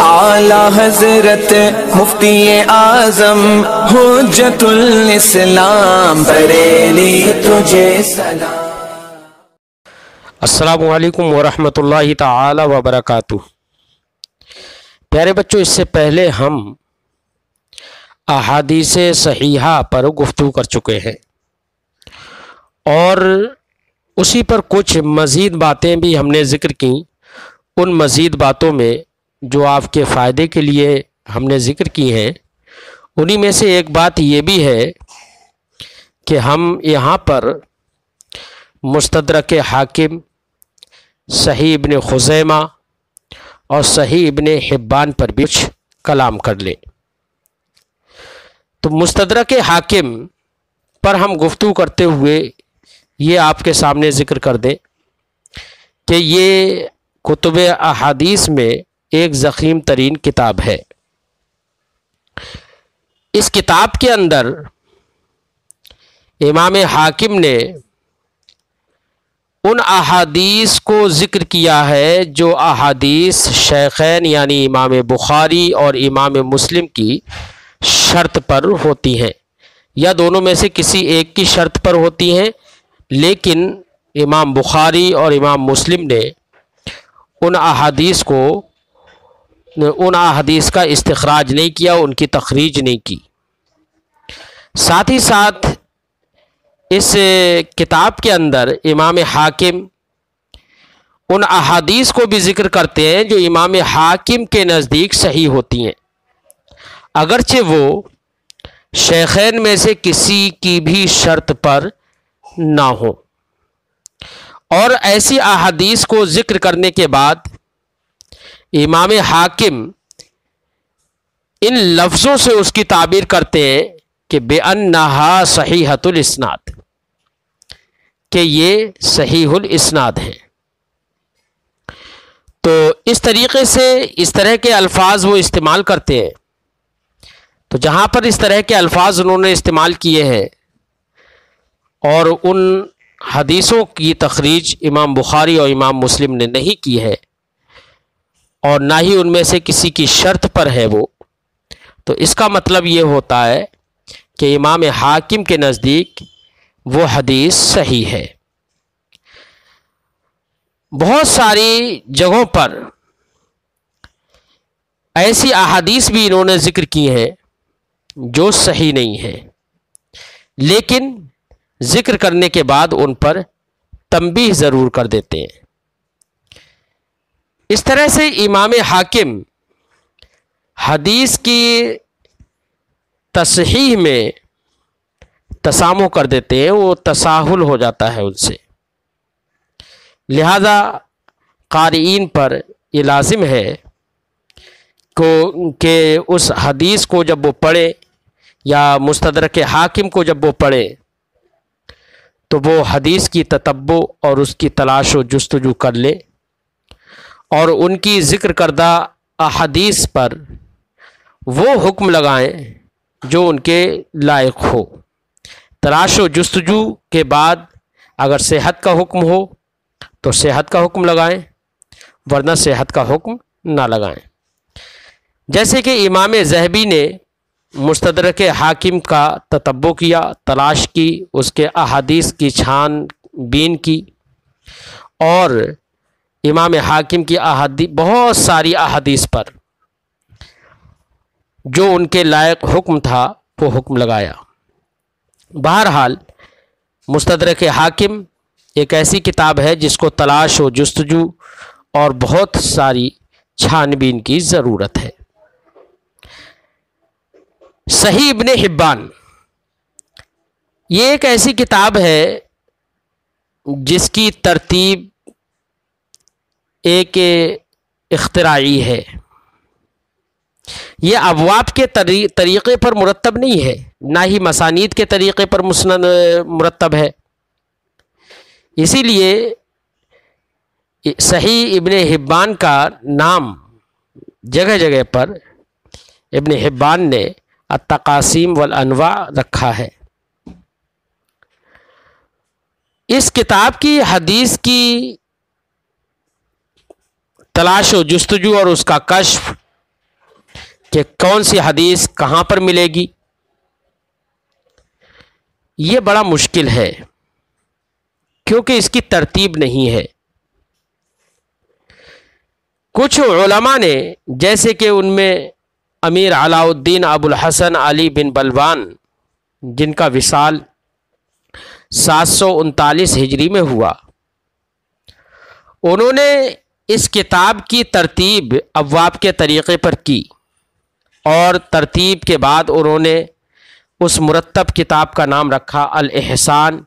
اعلی حضرت مفتی اعظم حجت الاسلام بریلی تجھے سلام۔ السلام علیکم ورحمۃ اللہ تعالی وبرکاتہ۔ پیارے بچوں، اس سے پہلے ہم احادیث صحیحہ پر گفتگو کر چکے ہیں اور اسی پر کچھ مزید باتیں بھی ہم نے ذکر کی۔ ان مزید باتوں میں جو آپ کے فائدے کے لیے ہم نے ذکر کی ہیں، انہی میں سے ایک بات یہ بھی ہے کہ ہم یہاں پر مستدرک حاکم، صحیح ابن خزیمہ اور صحیح ابن حبان پر بھی کچھ کلام کر لیں۔ تو مستدرک حاکم پر ہم گفتگو کرتے ہوئے یہ آپ کے سامنے ذکر کر دیں کہ یہ کتب احادیث میں ایک ضخیم ترین کتاب ہے۔ اس کتاب کے اندر امام حاکم نے ان احادیث کو ذکر کیا ہے جو احادیث شیخین یعنی امام بخاری اور امام مسلم کی شرط پر ہوتی ہیں، یا دونوں میں سے کسی ایک کی شرط پر ہوتی ہیں، لیکن امام بخاری اور امام مسلم نے ان احادیث کا استخراج نہیں کیا، ان کی تخریج نہیں کی۔ ساتھ ہی ساتھ اس کتاب کے اندر امام حاکم ان احادیث کو بھی ذکر کرتے ہیں جو امام حاکم کے نزدیک صحیح ہوتی ہیں، اگرچہ وہ شیخین میں سے کسی کی بھی شرط پر نہ ہو۔ اور ایسی احادیث کو ذکر کرنے کے بعد امام حاکم ان لفظوں سے اس کی تعبیر کرتے ہیں کہ بِأَنَّهَا صحیحۃ الاسناد، کہ یہ صحیح الاسناد ہیں۔ تو اس طریقے سے اس طرح کے الفاظ وہ استعمال کرتے ہیں۔ تو جہاں پر اس طرح کے الفاظ انہوں نے استعمال کیے ہیں اور ان حدیثوں کی تخریج امام بخاری اور امام مسلم نے نہیں کی ہے اور نہ ہی ان میں سے کسی کی شرط پر ہے وہ، تو اس کا مطلب یہ ہوتا ہے کہ امام حاکم کے نزدیک وہ حدیث صحیح ہے۔ بہت ساری جگہوں پر ایسی احادیث بھی انہوں نے ذکر کی ہیں جو صحیح نہیں ہیں، لیکن ذکر کرنے کے بعد ان پر تنبیہ ضرور کر دیتے ہیں۔ اس طرح سے امام حاکم حدیث کی تصحیح میں تسامح کر دیتے ہیں، وہ تساہل ہو جاتا ہے ان سے، لہذا قارئین پر یہ لازم ہے کہ اس حدیث کو جب وہ پڑھے یا مستدرک حاکم کو جب وہ پڑھے تو وہ حدیث کی تتبع اور اس کی تلاش و جستجو کر لے اور ان کی ذکر کردہ احادیث پر وہ حکم لگائیں جو ان کے لائق ہو۔ تلاش و جستجو کے بعد اگر صحت کا حکم ہو تو صحت کا حکم لگائیں، ورنہ صحت کا حکم نہ لگائیں۔ جیسے کہ امام ذہبی نے مستدرک حاکم کا تتبع کیا، تلاش کی، اس کے احادیث کی چھان بین کی، اور امام حاکم کی بہت ساری احادیث پر جو ان کے لائق حکم تھا وہ حکم لگایا۔ بہرحال مستدرک حاکم ایک ایسی کتاب ہے جس کو تلاش و جستجو اور بہت ساری چھان بین کی ضرورت ہے۔ صحیح ابن حبان یہ ایک ایسی کتاب ہے جس کی ترتیب ایک اختراعی ہے، یہ ابواب کے طریقے پر مرتب نہیں ہے، نہ ہی مسانید کے طریقے پر مرتب ہے۔ اسی لیے صحیح ابن حبان کا نام جگہ جگہ پر ابن حبان نے التقاسیم والانواع رکھا ہے۔ اس کتاب کی حدیث کی تلاش و جستجو اور اس کا کشف کہ کون سی حدیث کہاں پر ملے گی، یہ بڑا مشکل ہے، کیونکہ اس کی ترتیب نہیں ہے۔ کچھ علماء نے، جیسے کہ ان میں امیر علاء الدین ابو الحسن علی بن بلوان، جن کا وصال 739 ہجری میں ہوا، انہوں نے اس کتاب کی ترتیب ابواب کے طریقے پر کی، اور ترتیب کے بعد انہوں نے اس مرتب کتاب کا نام رکھا الاحسان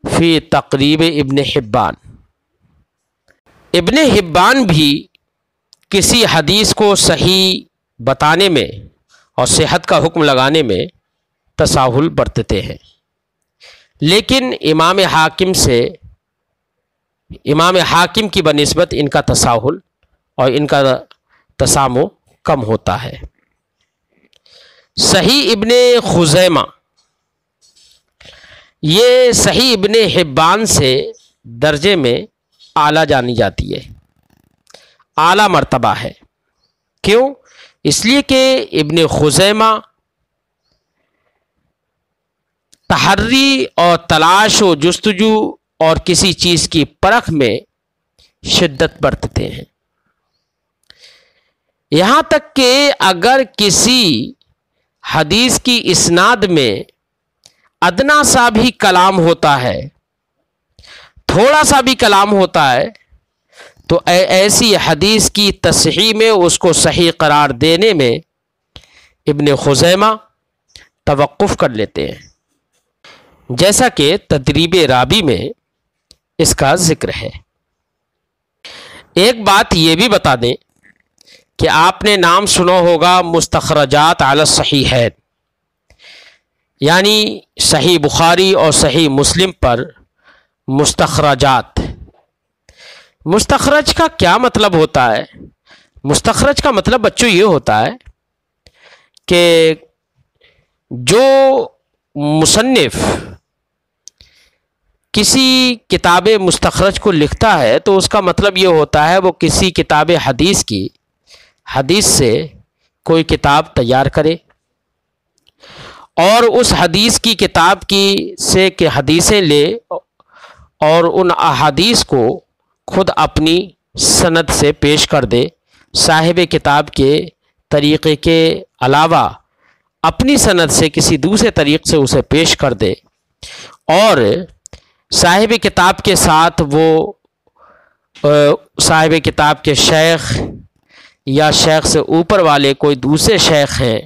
فی تقریب ابن حبان۔ ابن حبان بھی کسی حدیث کو صحیح بتانے میں اور صحت کا حکم لگانے میں تساہل برتتے ہیں، لیکن امام حاکم کی بنسبت ان کا تساہل اور ان کا تسامح کم ہوتا ہے۔ صحیح ابن خزیمہ، یہ صحیح ابن حبان سے درجے میں اعلیٰ جانی جاتی ہے، اعلیٰ مرتبہ ہے۔ کیوں؟ اس لیے کہ ابن خزیمہ تحری اور تلاش و جستجو اور کسی چیز کی پرکھ میں شدت برتتے ہیں، یہاں تک کہ اگر کسی حدیث کی اسناد میں ادنا سا بھی کلام ہوتا ہے، تھوڑا سا بھی کلام ہوتا ہے، تو ایسی حدیث کی تصحیح میں، اس کو صحیح قرار دینے میں ابن خزیمہ توقف کر لیتے ہیں، جیسا کہ تدریب رابی میں اس کا ذکر ہے۔ ایک بات یہ بھی بتا دیں کہ آپ نے نام سنا ہوگا مستخرجات علی الصحیحین، یعنی صحیح بخاری اور صحیح مسلم پر مستخرجات۔ مستخرج کا کیا مطلب ہوتا ہے؟ مستخرج کا مطلب بچوں یہ ہوتا ہے کہ جو مصنف کسی کتاب مستخرج کو لکھتا ہے تو اس کا مطلب یہ ہوتا ہے وہ کسی کتاب حدیث سے کوئی کتاب تیار کرے، اور اس حدیث کی کتاب سے کہ حدیثیں لے، اور ان احادیث کو خود اپنی سند سے پیش کر دے، صاحب کتاب کے طریقے کے علاوہ اپنی سند سے کسی دوسرے طریق سے اسے پیش کر دے، اور صاحب کتاب کے ساتھ وہ صاحب کتاب کے شیخ یا شیخ سے اوپر والے کوئی دوسرے شیخ ہیں،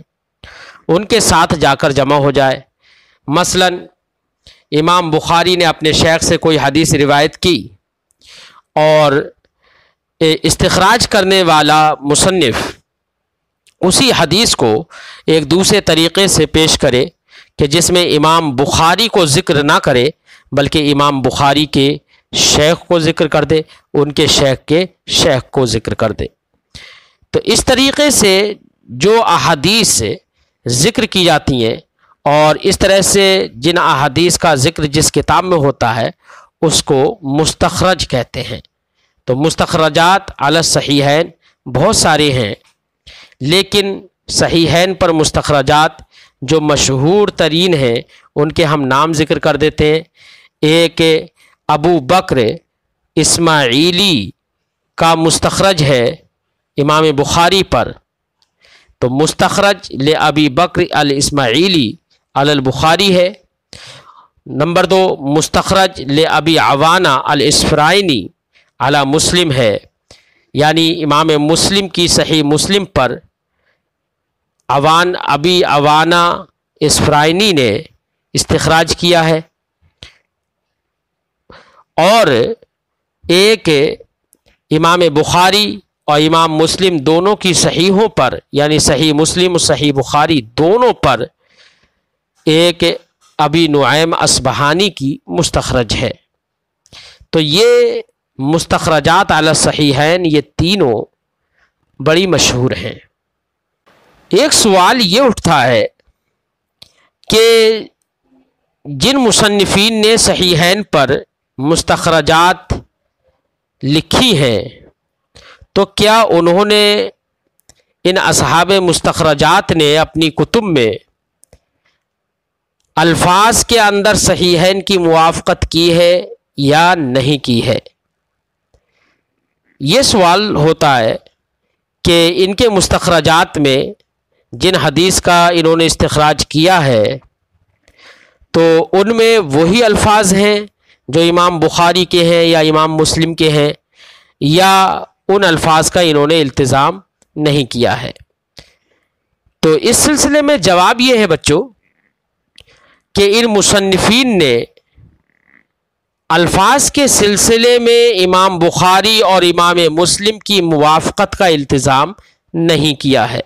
ان کے ساتھ جا کر جمع ہو جائے۔ مثلا امام بخاری نے اپنے شیخ سے کوئی حدیث روایت کی، اور استخراج کرنے والا مصنف اسی حدیث کو ایک دوسرے طریقے سے پیش کرے کہ جس میں امام بخاری کو ذکر نہ کرے بلکہ امام بخاری کے شیخ کو ذکر کر دے، ان کے شیخ کے شیخ کو ذکر کر دے۔ تو اس طریقے سے جو احادیث ذکر کی جاتی ہیں، اور اس طرح سے جن احادیث کا ذکر جس کتاب میں ہوتا ہے، اس کو مستخرج کہتے ہیں۔ تو مستخرجات علی الصحیحین بہت سارے ہیں، لیکن صحیحین پر مستخرجات جو مشہور ترین ہیں ان کے ہم نام ذکر کر دیتے ہیں۔ ایک ابو بکر اسماعیلی کا مستخرج ہے امام بخاری پر، تو مستخرج لابی بکر الاسماعیلی علی البخاری ہے۔ نمبر 2 مستخرج لابی عوانہ الاسفرائینی علی مسلم ہے، یعنی امام مسلم کی صحیح مسلم پر ابی عوانہ اسفرائینی نے استخراج کیا ہے۔ اور ایک امام بخاری اور امام مسلم دونوں کی صحیحوں پر، یعنی صحیح مسلم اور صحیح بخاری دونوں پر ایک ابی نعیم اصبہانی کی مستخرج ہے۔ تو یہ مستخرجات علی الصحیحین یہ تینوں بڑی مشہور ہیں۔ ایک سوال یہ اٹھتا ہے کہ جن مصنفین نے صحیحین پر مستخرجات لکھی ہیں تو کیا انہوں نے ان اصحاب مستخرجات نے اپنی کتب میں الفاظ کے اندر صحیحین کی موافقت کی ہے یا نہیں کی ہے؟ یہ سوال ہوتا ہے کہ ان کے مستخرجات میں جن حدیث کا انہوں نے استخراج کیا ہے تو ان میں وہی الفاظ ہیں جو امام بخاری کے ہیں یا امام مسلم کے ہیں، یا ان الفاظ کا انہوں نے التزام نہیں کیا ہے؟ تو اس سلسلے میں جواب یہ ہے بچوں کہ ان مصنفین نے الفاظ کے سلسلے میں امام بخاری اور امام مسلم کی موافقت کا التزام نہیں کیا ہے،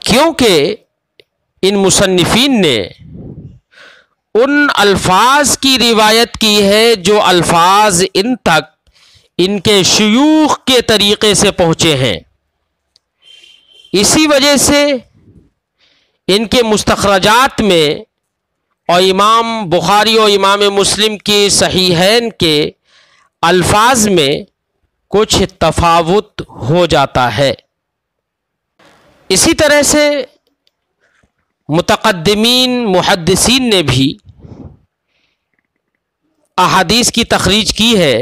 کیونکہ ان مصنفین نے ان الفاظ کی روایت کی ہے جو الفاظ ان تک ان کے شیوخ کے طریقے سے پہنچے ہیں۔ اسی وجہ سے ان کے مستخرجات میں اور امام بخاری اور امام مسلم کی صحیحین کے الفاظ میں کچھ تفاوت ہو جاتا ہے۔ اسی طرح سے متقدمین محدثین نے بھی احادیث کی تخریج کی ہے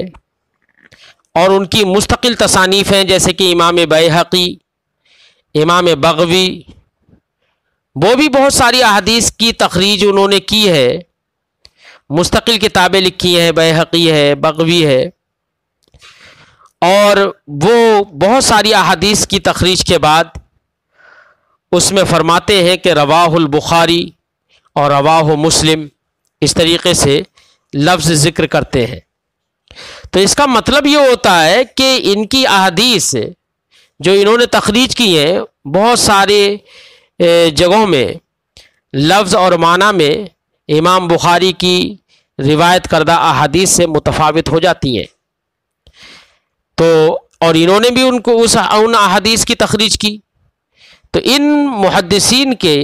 اور ان کی مستقل تصانیف ہیں، جیسے کہ امام بیہقی، امام بغوی، وہ بھی بہت ساری احادیث کی تخریج انہوں نے کی ہے، مستقل کتابیں لکھی ہیں، بیہقی ہے، بغوی ہے، اور وہ بہت ساری احادیث کی تخریج کے بعد اس میں فرماتے ہیں کہ رواہ البخاری اور رواہ مسلم، اس طریقے سے لفظ ذکر کرتے ہیں۔ تو اس کا مطلب یہ ہوتا ہے کہ ان کی احادیث جو انہوں نے تخریج کی ہیں بہت سارے جگہوں میں لفظ اور معنی میں امام بخاری کی روایت کردہ احادیث سے متفاوت ہو جاتی ہیں، تو اور انہوں نے بھی ان احادیث کی تخریج کی۔ تو ان محدثین کے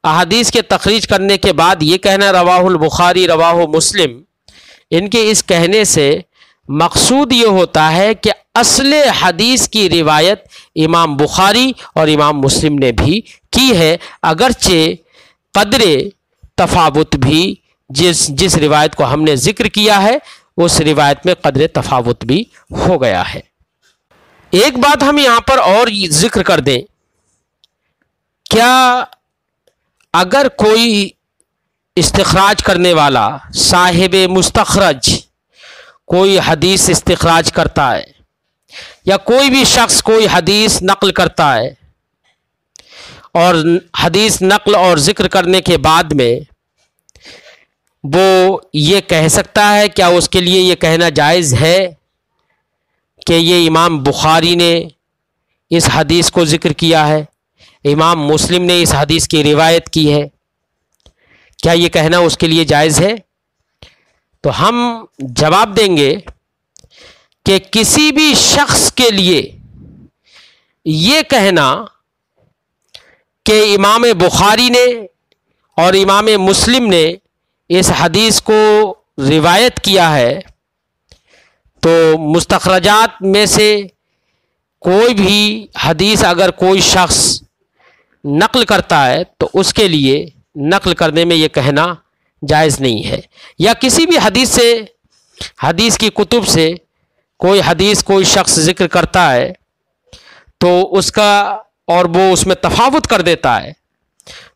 احادیث کے تخریج کرنے کے بعد یہ کہنا رواہ البخاری رواہ مسلم، ان کے اس کہنے سے مقصود یہ ہوتا ہے کہ اصل حدیث کی روایت امام بخاری اور امام مسلم نے بھی کی ہے، اگرچہ قدر تفاوت بھی جس روایت کو ہم نے ذکر کیا ہے اس روایت میں قدر تفاوت بھی ہو گیا ہے۔ ایک بات ہم یہاں پر اور ذکر کر دیں، کیا اگر کوئی استخراج کرنے والا صاحب مستخرج کوئی حدیث استخراج کرتا ہے یا کوئی بھی شخص کوئی حدیث نقل کرتا ہے اور حدیث نقل اور ذکر کرنے کے بعد میں وہ یہ کہہ سکتا ہے، کیا اس کے لیے یہ کہنا جائز ہے کہ یہ امام بخاری نے اس حدیث کو ذکر کیا ہے، امام مسلم نے اس حدیث کی روایت کی ہے، کیا یہ کہنا اس کے لیے جائز ہے؟ تو ہم جواب دیں گے کہ کسی بھی شخص کے لیے یہ کہنا کہ امام بخاری نے اور امام مسلم نے اس حدیث کو روایت کیا ہے، تو مستخرجات میں سے کوئی بھی حدیث اگر کوئی شخص نقل کرتا ہے تو اس کے لیے نقل کرنے میں یہ کہنا جائز نہیں ہے، یا کسی بھی حدیث کی کتب سے کوئی حدیث کوئی شخص ذکر کرتا ہے تو اس کا اور وہ اس میں تفاوت کر دیتا ہے،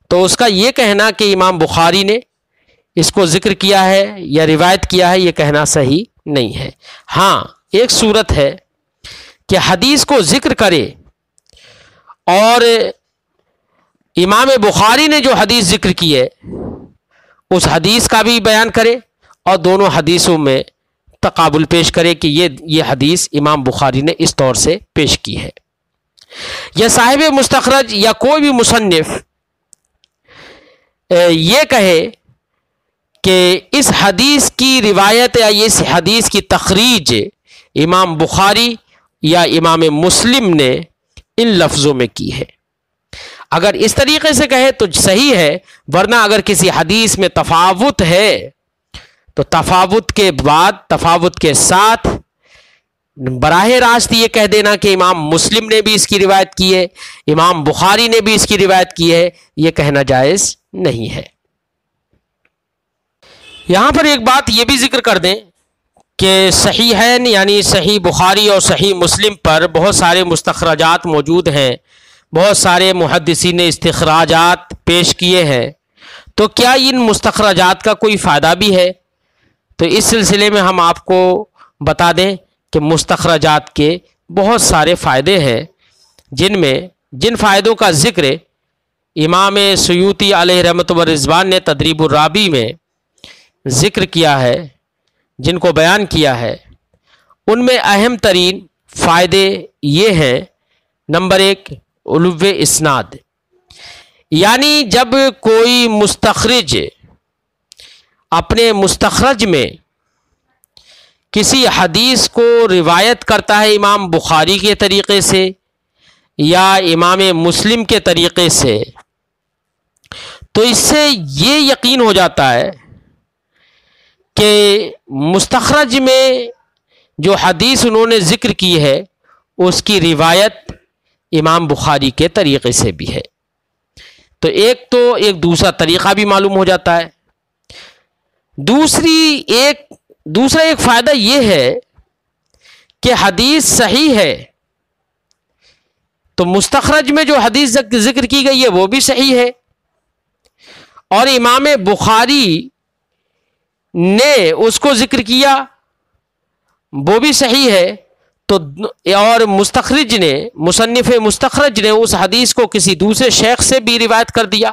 تو اس کا یہ کہنا کہ امام بخاری نے اس کو ذکر کیا ہے یا روایت کیا ہے، یہ کہنا صحیح نہیں ہے۔ ہاں، ایک صورت ہے کہ حدیث کو ذکر کرے اور امام بخاری نے جو حدیث ذکر کی ہے اس حدیث کا بھی بیان کرے اور دونوں حدیثوں میں تقابل پیش کرے کہ یہ حدیث امام بخاری نے اس طور سے پیش کی ہے، یا صاحب مستخرج یا کوئی بھی مصنف یہ کہے کہ اس حدیث کی روایت یا اس حدیث کی تخریج امام بخاری یا امام مسلم نے ان لفظوں میں کی ہے، اگر اس طریقے سے کہے تو صحیح ہے، ورنہ اگر کسی حدیث میں تفاوت ہے تو تفاوت کے بعد تفاوت کے ساتھ براہ راست یہ کہہ دینا کہ امام مسلم نے بھی اس کی روایت کی ہے، امام بخاری نے بھی اس کی روایت کی ہے، یہ کہنا جائز نہیں ہے۔ یہاں پر ایک بات یہ بھی ذکر کر دیں کہ صحیحین یعنی صحیح بخاری اور صحیح مسلم پر بہت سارے مستخرجات موجود ہیں، بہت سارے محدثین نے استخراجات پیش کیے ہیں، تو کیا ان مستخرجات کا کوئی فائدہ بھی ہے؟ تو اس سلسلے میں ہم آپ کو بتا دیں کہ مستخرجات کے بہت سارے فائدے ہیں، جن فائدوں کا ذکر امام سیوطی علیہ رحمۃ و رضوان نے تدریب الرابی میں ذکر کیا ہے، جن کو بیان کیا ہے، ان میں اہم ترین فائدے یہ ہیں۔ نمبر 1، علو اسناد، یعنی جب کوئی مستخرج اپنے مستخرج میں کسی حدیث کو روایت کرتا ہے امام بخاری کے طریقے سے یا امام مسلم کے طریقے سے، تو اس سے یہ یقین ہو جاتا ہے کہ مستخرج میں جو حدیث انہوں نے ذکر کی ہے اس کی روایت امام بخاری کے طریقے سے بھی ہے۔ تو ایک دوسرا طریقہ بھی معلوم ہو جاتا ہے۔ دوسرا ایک فائدہ یہ ہے کہ حدیث صحیح ہے تو مستخرج میں جو حدیث ذکر کی گئی ہے وہ بھی صحیح ہے، اور امام بخاری نے اس کو ذکر کیا وہ بھی صحیح ہے، تو اور مصنف مستخرج نے اس حدیث کو کسی دوسرے شیخ سے بھی روایت کر دیا،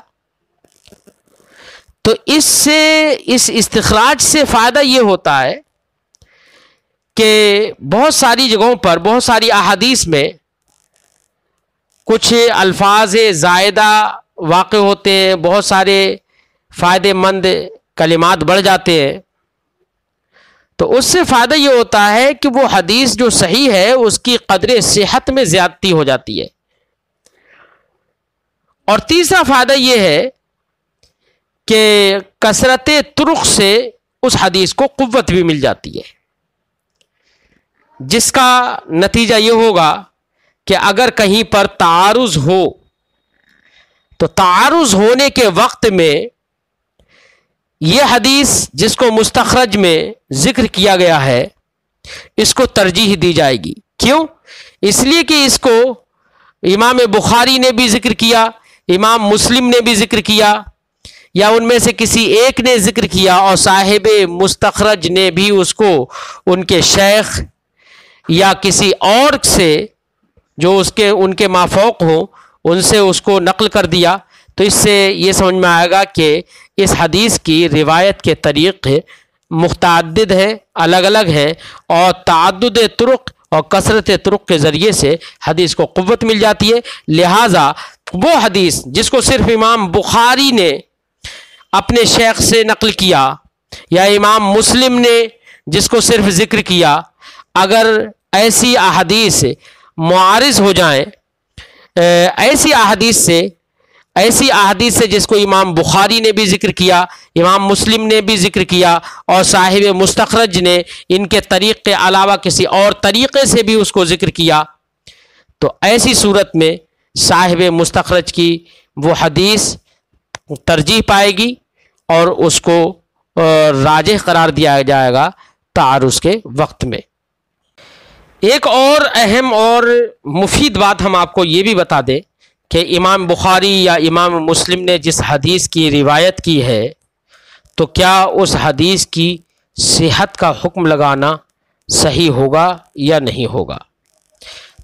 تو اس استخراج سے فائدہ یہ ہوتا ہے کہ بہت ساری جگہوں پر بہت ساری احادیث میں کچھ الفاظ زائدہ واقع ہوتے ہیں، بہت سارے فائدے مند کلمات بڑھ جاتے ہیں، تو اس سے فائدہ یہ ہوتا ہے کہ وہ حدیث جو صحیح ہے اس کی قدر صحت میں زیادتی ہو جاتی ہے۔ اور تیسرا فائدہ یہ ہے کہ کثرت طرق سے اس حدیث کو قوت بھی مل جاتی ہے، جس کا نتیجہ یہ ہوگا کہ اگر کہیں پر تعارض ہو تو تعارض ہونے کے وقت میں یہ حدیث جس کو مستخرج میں ذکر کیا گیا ہے اس کو ترجیح دی جائے گی۔ کیوں؟ اس لیے کہ اس کو امام بخاری نے بھی ذکر کیا، امام مسلم نے بھی ذکر کیا، یا ان میں سے کسی ایک نے ذکر کیا، اور صاحب مستخرج نے بھی اس کو ان کے شیخ یا کسی اور سے جو ان کے مافوق ہوں ان سے اس کو نقل کر دیا، تو اس سے یہ سمجھ میں آئے گا کہ اس حدیث کی روایت کے طریقے متعدد ہیں، الگ الگ ہیں، اور تعدد طرق اور کثرت طرق کے ذریعے سے حدیث کو قوت مل جاتی ہے۔ لہٰذا وہ حدیث جس کو صرف امام بخاری نے اپنے شیخ سے نقل کیا یا امام مسلم نے جس کو صرف ذکر کیا، اگر ایسی احادیث معارض ہو جائیں ایسی احادیث سے جس کو امام بخاری نے بھی ذکر کیا، امام مسلم نے بھی ذکر کیا، اور صاحب مستخرج نے ان کے طریق کے علاوہ کسی اور طریقے سے بھی اس کو ذکر کیا، تو ایسی صورت میں صاحب مستخرج کی وہ حدیث ترجیح پائے گی اور اس کو راجح قرار دیا جائے گا تعارض کے وقت میں۔ ایک اور اہم اور مفید بات ہم آپ کو یہ بھی بتا دیں کہ امام بخاری یا امام مسلم نے جس حدیث کی روایت کی ہے تو کیا اس حدیث کی صحت کا حکم لگانا صحیح ہوگا یا نہیں ہوگا؟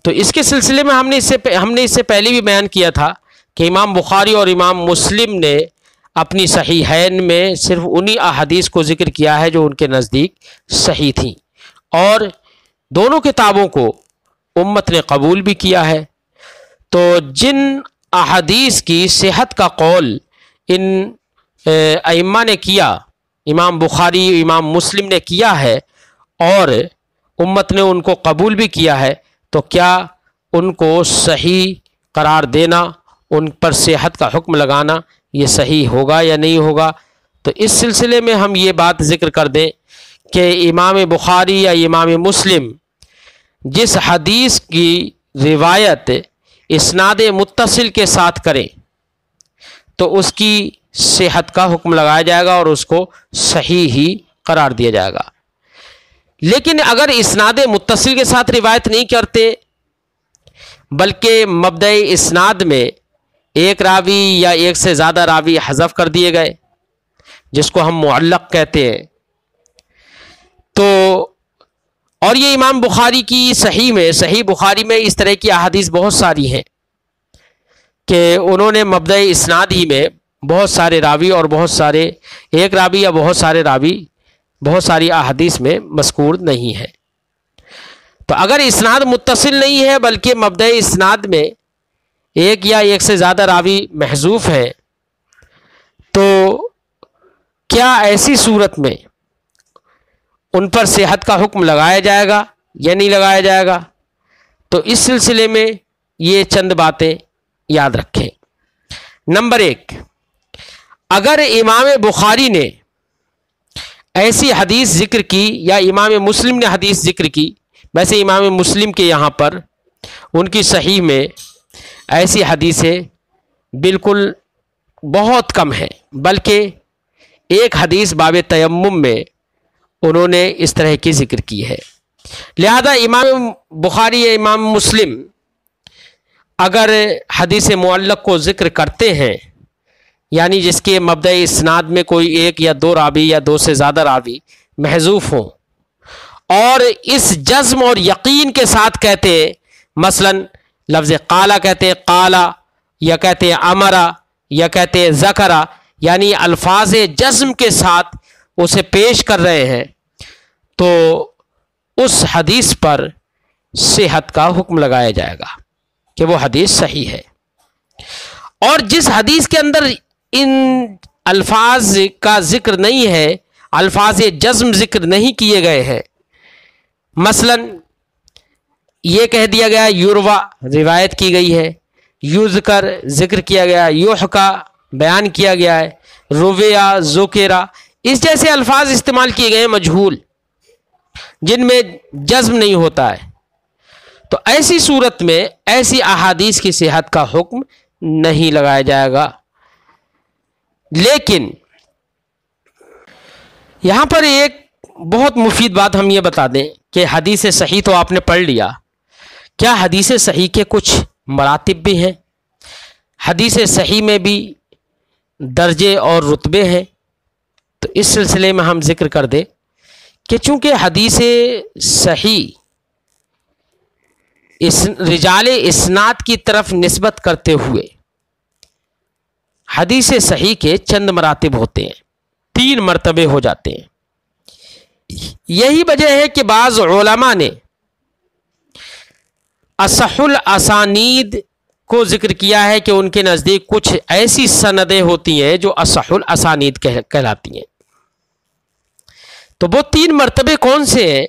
تو اس کے سلسلے میں ہم نے اس سے پہلے بھی بیان کیا تھا کہ امام بخاری اور امام مسلم نے اپنی صحیحین میں صرف انہی احادیث کو ذکر کیا ہے جو ان کے نزدیک صحیح تھیں، اور دونوں کتابوں کو امت نے قبول بھی کیا ہے۔ تو جن احادیث کی صحت کا قول ان ائمہ نے کیا، امام بخاری امام مسلم نے کیا ہے، اور امت نے ان کو قبول بھی کیا ہے، تو کیا ان کو صحیح قرار دینا، ان پر صحت کا حکم لگانا یہ صحیح ہوگا یا نہیں ہوگا؟ تو اس سلسلے میں ہم یہ بات ذکر کر دیں کہ امام بخاری یا امام مسلم جس حدیث کی روایت اسناد متصل کے ساتھ کرے تو اس کی صحت کا حکم لگایا جائے گا اور اس کو صحیح ہی قرار دیا جائے گا. لیکن اگر اسناد متصل کے ساتھ روایت نہیں کرتے بلکہ مبدأ اسناد میں ایک راوی یا ایک سے زیادہ راوی حذف کر دیے گئے جس کو ہم معلق کہتے ہیں، تو اور یہ امام بخاری کی صحیح بخاری میں اس طرح کی احادیث بہت ساری ہیں کہ انہوں نے مبدأ اسناد ہی میں بہت سارے راوی اور بہت سارے ایک راوی یا بہت سارے راوی بہت ساری احادیث میں مذکور نہیں ہے. تو اگر اسناد متصل نہیں ہے بلکہ مبدأ اسناد میں ایک یا ایک سے زیادہ راوی محذوف ہے تو کیا ایسی صورت میں ان پر صحت کا حکم لگایا جائے گا یا نہیں لگایا جائے گا؟ تو اس سلسلے میں یہ چند باتیں یاد رکھیں. نمبر 1، اگر امام بخاری نے ایسی حدیث ذکر کی یا امام مسلم نے حدیث ذکر کی، ویسے امام مسلم کے یہاں پر ان کی صحیح میں ایسی حدیثیں بالکل بہت کم ہیں، بلکہ ایک حدیث باب تیمم میں انہوں نے اس طرح کی ذکر کی ہے. لہذا امام بخاری یا امام مسلم اگر حدیث معلق کو ذکر کرتے ہیں، یعنی جس کے مبدأ اسناد میں کوئی ایک یا دو راوی یا دو سے زیادہ راوی محذوف ہوں، اور اس جزم اور یقین کے ساتھ کہتے ہیں، مثلا لفظ قالا کہتے ہیں قالا، یا کہتے ہیں امرا، یا کہتے ہیں ذکرا، یعنی الفاظ جزم کے ساتھ اسے پیش کر رہے ہیں، تو اس حدیث پر صحت کا حکم لگایا جائے گا کہ وہ حدیث صحیح ہے. اور جس حدیث کے اندر ان الفاظ کا ذکر نہیں ہے، الفاظ جزم ذکر نہیں کیے گئے ہیں، مثلا یہ کہہ دیا گیا یوروا روایت کی گئی ہے، یذکر ذکر کیا گیا، یحکا بیان کیا گیا ہے، رویا ذکرا، اس جیسے الفاظ استعمال کیے گئے ہیں مجہول جن میں جزم نہیں ہوتا ہے، تو ایسی صورت میں ایسی احادیث کی صحت کا حکم نہیں لگایا جائے گا. لیکن یہاں پر ایک بہت مفید بات ہم یہ بتا دیں کہ حدیث صحیح تو آپ نے پڑھ لیا، کیا حدیث صحیح کے کچھ مراتب بھی ہیں؟ حدیث صحیح میں بھی درجے اور رتبے ہیں. تو اس سلسلے میں ہم ذکر کر دیں کہ چونکہ حدیث صحیح رجال اسناد کی طرف نسبت کرتے ہوئے حدیث صحیح کے چند مراتب ہوتے ہیں، 3 مرتبے ہو جاتے ہیں. یہی وجہ ہے کہ بعض علماء نے اصح الاسانید کو ذکر کیا ہے کہ ان کے نزدیک کچھ ایسی سندیں ہوتی ہیں جو اصح الاسانید کہلاتی ہیں. تو وہ 3 مرتبے کون سے ہیں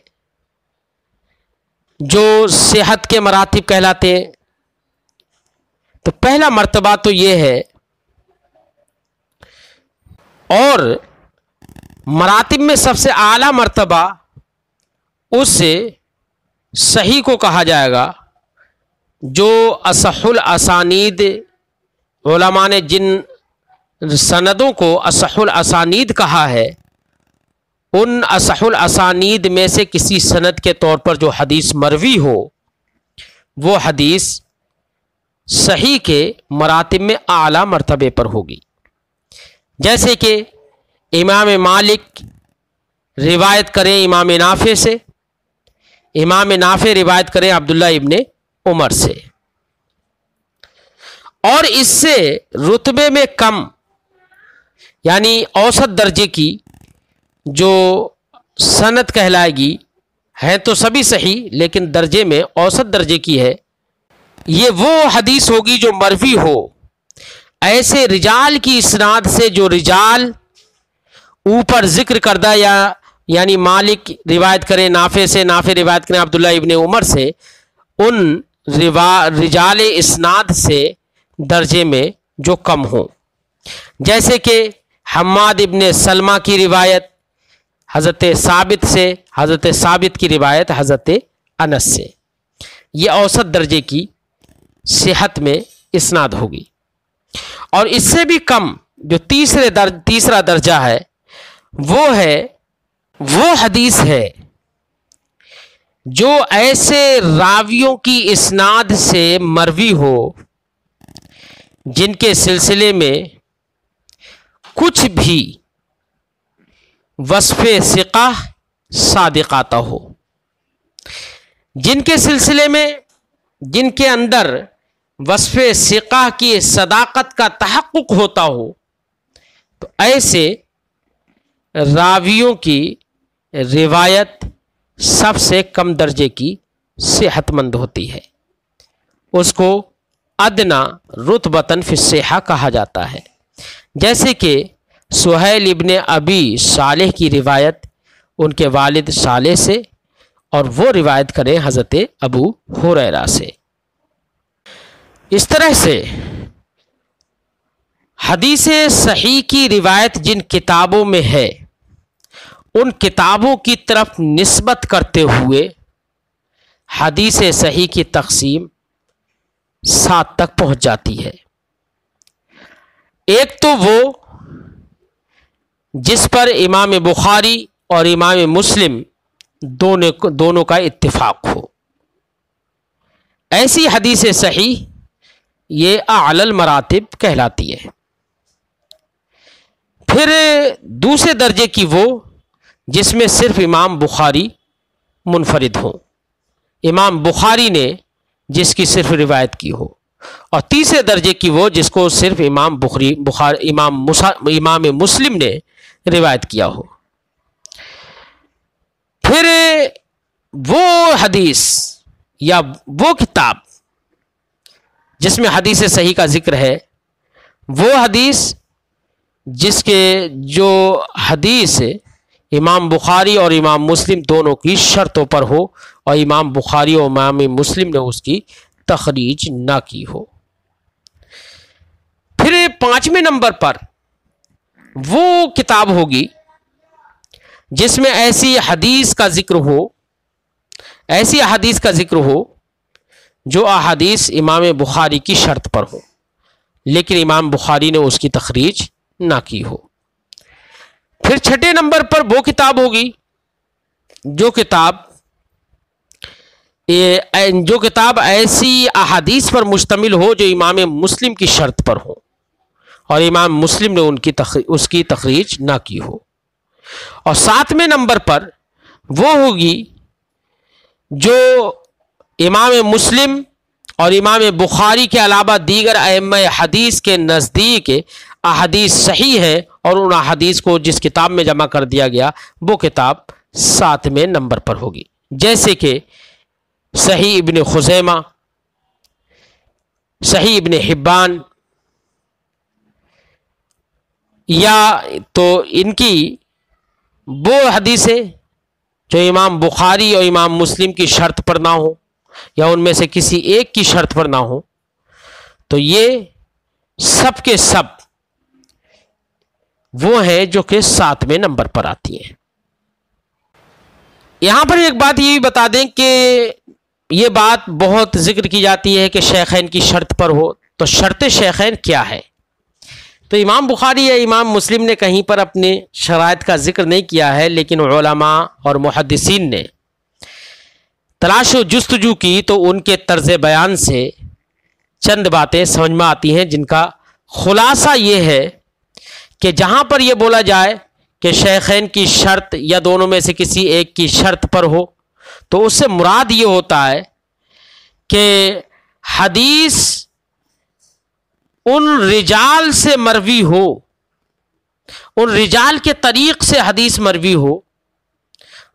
جو صحت کے مراتب کہلاتے ہیں؟ تو پہلا مرتبہ تو یہ ہے، اور مراتب میں سب سے اعلیٰ مرتبہ اس صحیح کو کہا جائے گا جو اصح الاسانید، علماء نے جن سندوں کو اصح الاسانید کہا ہے ان اصح الاسانید میں سے کسی سند کے طور پر جو حدیث مروی ہو وہ حدیث صحیح کے مراتب میں اعلیٰ مرتبے پر ہوگی. جیسے کہ امام مالک روایت کریں امام نافع سے، امام نافع روایت کریں عبداللہ ابن عمر سے، اور اس سے رتبے میں کم یعنی اوسط درجے کی جو سند کہلائے گی، ہے تو سبھی صحیح لیکن درجے میں اوسط درجے کی ہے، یہ وہ حدیث ہوگی جو مروی ہو ایسے رجال کی اسناد سے جو رجال اوپر ذکر کردہ یعنی مالک روایت کریں نافع سے، نافع روایت کریں عبداللہ ابن عمر سے، ان رجال اسناد سے درجے میں جو کم ہوں. جیسے کہ حماد ابن سلمہ کی روایت حضرت ثابت سے، حضرت ثابت کی روایت حضرت انس سے. یہ اوسط درجے کی صحت میں اسناد ہوگی. اور اس سے بھی کم جو تیسرا درجہ ہے وہ حدیث ہے جو ایسے راویوں کی اسناد سے مروی ہو جن کے سلسلے میں کچھ بھی وصف ثقہ صادق آتا ہو، جن کے سلسلے میں جن کے اندر وصف ثقہ کی صداقت کا تحقق ہوتا ہو، تو ایسے راویوں کی روایت سب سے کم درجے کی صحت مند ہوتی ہے. اس کو ادنا رتبتاً فی الصحہ کہا جاتا ہے. جیسے کہ سہیل ابن ابی صالح کی روایت ان کے والد صالح سے، اور وہ روایت کریں حضرت ابو ہریرہ سے. اس طرح سے حدیث صحیح کی روایت جن کتابوں میں ہے ان کتابوں کی طرف نسبت کرتے ہوئے حدیث صحیح کی تقسیم 7 تک پہنچ جاتی ہے. ایک تو وہ جس پر امام بخاری اور امام مسلم دونوں کا اتفاق ہو، ایسی حدیث صحیح یہ اعلی المراتب کہلاتی ہے. پھر دوسرے درجے کی وہ جس میں صرف امام بخاری منفرد ہوں، امام بخاری نے جس کی صرف روایت کی ہو. اور تیسرے درجے کی وہ جس کو صرف امام مسلم نے روایت کیا ہو. پھر وہ حدیث یا وہ کتاب جس میں حدیث صحیح کا ذکر ہے، وہ حدیث جس کے جو حدیث امام بخاری اور امام مسلم دونوں کی شرطوں پر ہو اور امام بخاری اور امام مسلم نے اس کی تخریج نہ کی ہو. پھر 5ویں نمبر پر وہ کتاب ہوگی جس میں ایسی حدیث کا ذکر ہو جو احادیث امام بخاری کی شرط پر ہو لیکن امام بخاری نے اس کی تخریج نہ کی ہو. پھر 6 نمبر پر وہ کتاب ہوگی جو کتاب ایسی احادیث پر مشتمل ہو جو امام مسلم کی شرط پر ہو اور امام مسلم نے اس کی تخریج نہ کی ہو. اور 7ویں نمبر پر وہ ہوگی جو امام مسلم اور امام بخاری کے علاوہ دیگر ائمہ حدیث کے نزدیک احادیث صحیح ہے اور ان احادیث کو جس کتاب میں جمع کر دیا گیا وہ کتاب 7ویں نمبر پر ہوگی. جیسے کہ صحیح ابن خزیمہ، صحیح ابن حبان، یا تو ان کی وہ حدیثیں جو امام بخاری اور امام مسلم کی شرط پر نہ ہو یا ان میں سے کسی ایک کی شرط پر نہ ہو، تو یہ سب کے سب وہ ہیں جو کہ 7ویں نمبر پر آتی ہیں. یہاں پر ایک بات یہ بھی بتا دیں کہ یہ بات بہت ذکر کی جاتی ہے کہ شیخین کی شرط پر ہو، تو شرط شیخین کیا ہے؟ تو امام بخاری یا امام مسلم نے کہیں پر اپنے شرائط کا ذکر نہیں کیا ہے، لیکن علماء اور محدثین نے تلاش و جستجو کی تو ان کے طرز بیان سے چند باتیں سمجھ میں آتی ہیں جن کا خلاصہ یہ ہے کہ جہاں پر یہ بولا جائے کہ شیخین کی شرط یا دونوں میں سے کسی ایک کی شرط پر ہو، تو اس سے مراد یہ ہوتا ہے کہ حدیث ان رجال سے مروی ہو، ان رجال کے طریق سے حدیث مروی ہو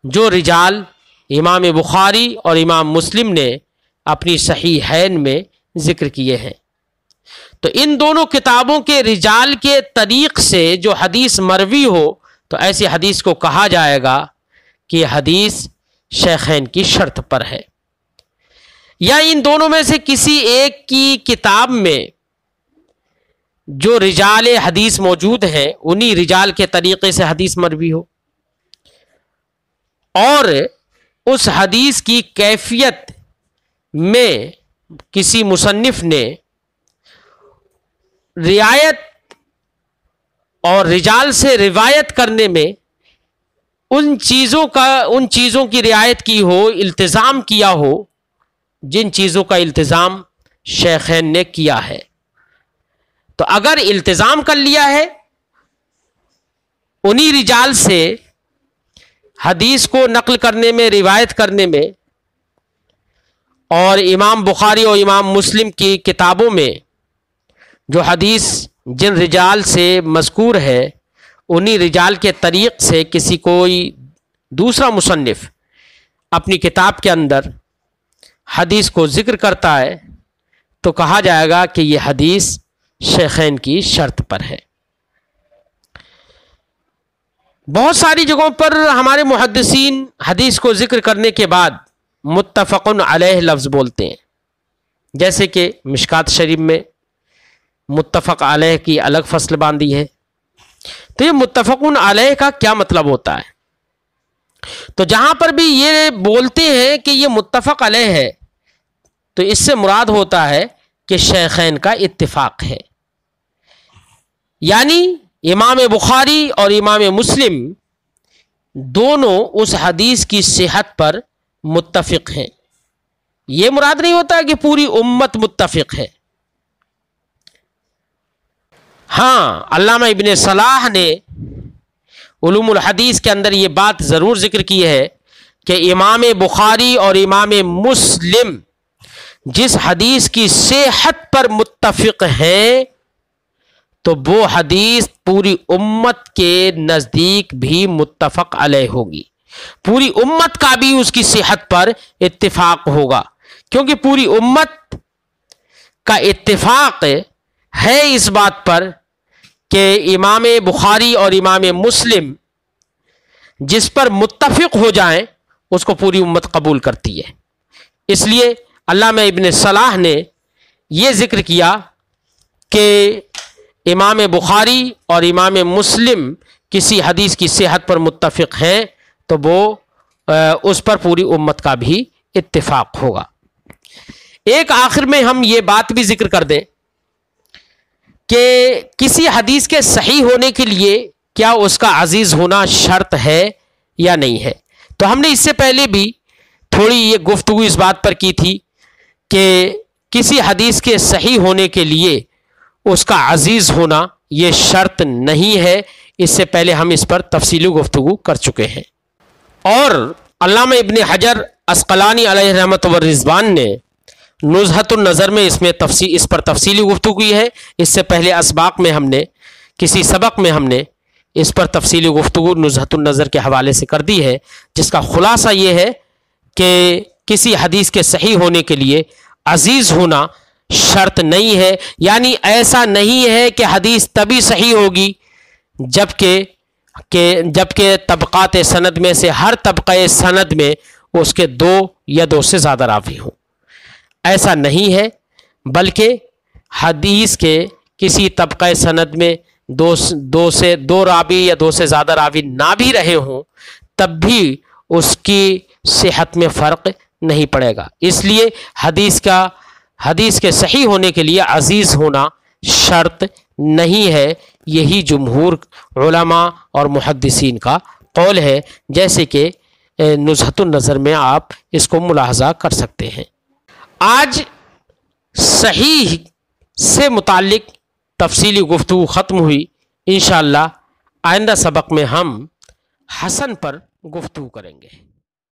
جو رجال امام بخاری اور امام مسلم نے اپنی صحیحین میں ذکر کیے ہیں. تو ان دونوں کتابوں کے رجال کے طریق سے جو حدیث مروی ہو تو ایسی حدیث کو کہا جائے گا کہ حدیث شیخین کی شرط پر ہے. یا ان دونوں میں سے کسی ایک کی کتاب میں جو رجال حدیث موجود ہیں انہی رجال کے طریقے سے حدیث مروی ہو اور اس حدیث کی کیفیت میں کسی مصنف نے رعایت اور رجال سے روایت کرنے میں ان چیزوں کی رعایت کی ہو، التزام کیا ہو جن چیزوں کا التزام شیخین نے کیا ہے، تو اگر التزام کر لیا ہے انہی رجال سے حدیث کو نقل کرنے میں، روایت کرنے میں، اور امام بخاری اور امام مسلم کی کتابوں میں جو حدیث جن رجال سے مذکور ہے انہی رجال کے طریق سے کسی کوئی دوسرا مصنف اپنی کتاب کے اندر حدیث کو ذکر کرتا ہے تو کہا جائے گا کہ یہ حدیث شیخین کی شرط پر ہے۔ بہت ساری جگہوں پر ہمارے محدثین حدیث کو ذکر کرنے کے بعد متفقن علیہ لفظ بولتے ہیں، جیسے کہ مشکات شریف میں متفق علیہ کی الگ فصل باندھی ہے۔ تو یہ متفقن علیہ کا کیا مطلب ہوتا ہے؟ تو جہاں پر بھی یہ بولتے ہیں کہ یہ متفق علیہ ہے تو اس سے مراد ہوتا ہے کہ شیخین کا اتفاق ہے، یعنی امام بخاری اور امام مسلم دونوں اس حدیث کی صحت پر متفق ہیں۔ یہ مراد نہیں ہوتا کہ پوری امت متفق ہے۔ ہاں، علامہ ابن صلاح نے علوم الحدیث کے اندر یہ بات ضرور ذکر کی ہے کہ امام بخاری اور امام مسلم جس حدیث کی صحت پر متفق ہیں تو وہ حدیث پوری امت کے نزدیک بھی متفق علیہ ہوگی، پوری امت کا بھی اس کی صحت پر اتفاق ہوگا، کیونکہ پوری امت کا اتفاق ہے اس بات پر کہ امام بخاری اور امام مسلم جس پر متفق ہو جائیں اس کو پوری امت قبول کرتی ہے۔ اس لیے علامہ ابن صلاح نے یہ ذکر کیا کہ امام بخاری اور امام مسلم کسی حدیث کی صحت پر متفق ہیں تو وہ اس پر پوری امت کا بھی اتفاق ہوگا۔ ایک آخر میں ہم یہ بات بھی ذکر کر دیں کہ کسی حدیث کے صحیح ہونے کے لیے کیا اس کا عزیز ہونا شرط ہے یا نہیں ہے؟ تو ہم نے اس سے پہلے بھی تھوڑی یہ گفتگو اس بات پر کی تھی کہ کسی حدیث کے صحیح ہونے کے لیے اس کا عزیز ہونا یہ شرط نہیں ہے۔ اس سے پہلے ہم اس پر تفصیلی گفتگو کر چکے ہیں، اور علامہ ابن حجر عسقلانی علیہ رحمۃ والرضوان نے نزہۃ النظر میں اس پر تفصیلی گفتگو کی ہے۔ اس سے پہلے کسی سبق میں ہم نے اس پر تفصیلی گفتگو نزہۃ النظر کے حوالے سے کر دی ہے، جس کا خلاصہ یہ ہے کہ کسی حدیث کے صحیح ہونے کے لیے عزیز ہونا شرط نہیں ہے، یعنی ایسا نہیں ہے کہ حدیث تبھی صحیح ہوگی جبکہ طبقات سند میں سے ہر طبقہ سند میں اس کے 2 یا 2 سے زیادہ راوی ہوں۔ ایسا نہیں ہے، بلکہ حدیث کے کسی طبقہ سند میں 2 راوی یا 2 سے زیادہ راوی نہ بھی رہے ہوں تب بھی اس کی صحت میں فرق نہیں پڑے گا۔ اس لیے حدیث کے صحیح ہونے کے لیے عزیز ہونا شرط نہیں ہے۔ یہی جمہور علماء اور محدثین کا قول ہے، جیسے کہ نزہۃ النظر میں آپ اس کو ملاحظہ کر سکتے ہیں۔ آج صحیح سے متعلق تفصیلی گفتگو ختم ہوئی۔ انشاءاللہ آئندہ سبق میں ہم حسن پر گفتگو کریں گے۔